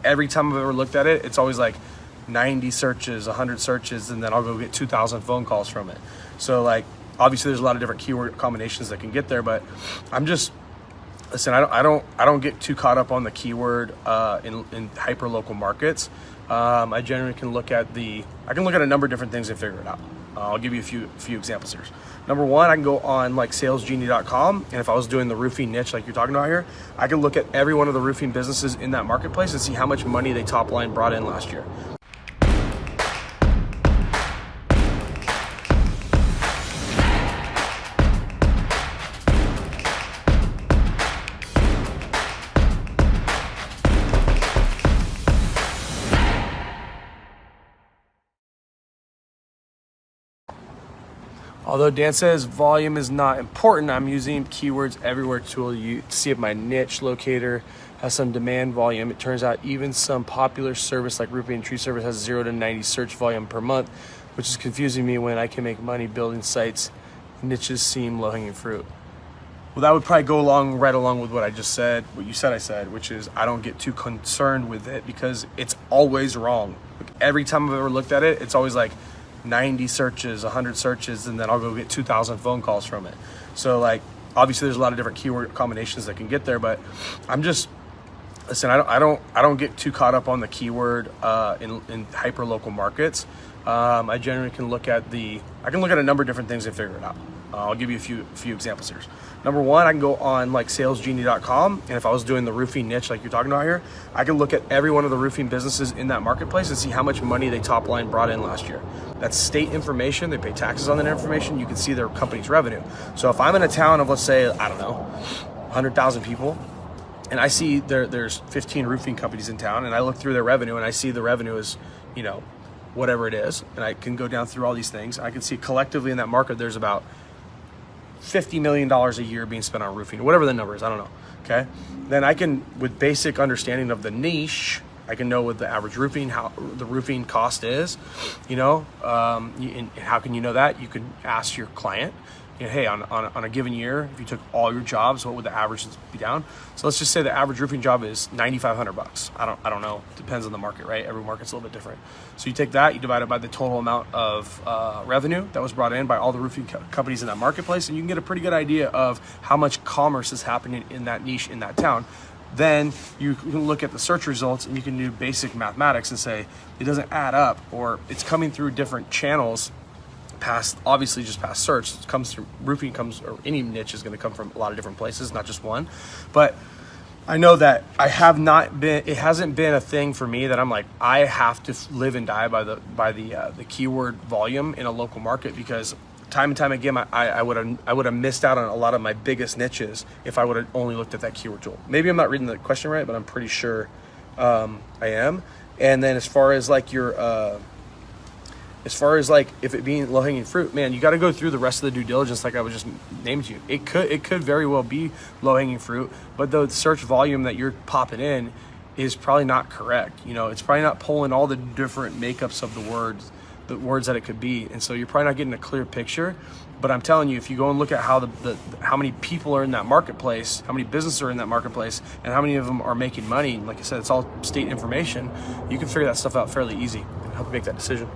every time I've ever looked at it, it's always like 90 searches, 100 searches, and then I'll go get 2,000 phone calls from it. So like, obviously there's a lot of different keyword combinations that can get there, but I'm just, listen, I don't get too caught up on the keyword in hyper local markets. I generally can look at a number of different things and figure it out. I'll give you a few examples here. Number one, I can go on like salesgenie.com, and if I was doing the roofing niche like you're talking about here, I can look at every one of the roofing businesses in that marketplace and see how much money they top line brought in last year. Although Dan says volume is not important, I'm using keywords everywhere tool to see if my niche locator has some demand volume. It turns out even some popular service like roofing and tree service has 0 to 90 search volume per month, which is confusing me when I can make money building sites. Niches seem low-hanging fruit. Well, that would probably go right along with what I just said, what you said I said, which is I don't get too concerned with it because it's always wrong. Like, every time I've ever looked at it, it's always like 90 searches, 100 searches, and then I'll go get 2,000 phone calls from it. So like, obviously there's a lot of different keyword combinations that can get there, but I'm just, listen, I don't get too caught up on the keyword in hyper local markets. I generally can look at a number of different things and figure it out. I'll give you a few examples here. Number one, I can go on like salesgenie.com, and if I was doing the roofing niche like you're talking about here, I can look at every one of the roofing businesses in that marketplace and see how much money they top line brought in last year. That's state information. They pay taxes on that information. You can see their company's revenue. So if I'm in a town of, let's say, I don't know, 100,000 people, and I see there's 15 roofing companies in town, and I look through their revenue and I see the revenue is, whatever it is, and I can go down through all these things. I can see collectively in that market there's about $50 million a year being spent on roofing, whatever the number is, I don't know, okay? Then I can, with basic understanding of the niche, I can know what the average roofing, how the roofing cost is, and how can you know that? You can ask your client, hey, on a given year, if you took all your jobs, what would the average be down? So let's just say the average roofing job is $9,500. I don't know, depends on the market, right? Every market's a little bit different. So you take that, you divide it by the total amount of revenue that was brought in by all the roofing companies in that marketplace, and you can get a pretty good idea of how much commerce is happening in that niche, in that town. Then you can look at the search results and you can do basic mathematics and say, it doesn't add up, or it's coming through different channels past search. It comes through roofing, or any niche is going to come from a lot of different places, not just one. But I know that it hasn't been a thing for me that I'm like, I have to live and die by the keyword volume in a local market, because time and time again, I would have missed out on a lot of my biggest niches if I would have only looked at that keyword tool. Maybe I'm not reading the question right, but I'm pretty sure I am. And then as far as like if it being low-hanging fruit, man, you got to go through the rest of the due diligence like I was just naming to you. It could very well be low-hanging fruit, but the search volume that you're popping in is probably not correct. It's probably not pulling all the different makeups of the words that it could be, and so you're probably not getting a clear picture. But I'm telling you, if you go and look at how how many people are in that marketplace, how many businesses are in that marketplace, and how many of them are making money, like I said, it's all state information, you can figure that stuff out fairly easy and help you make that decision.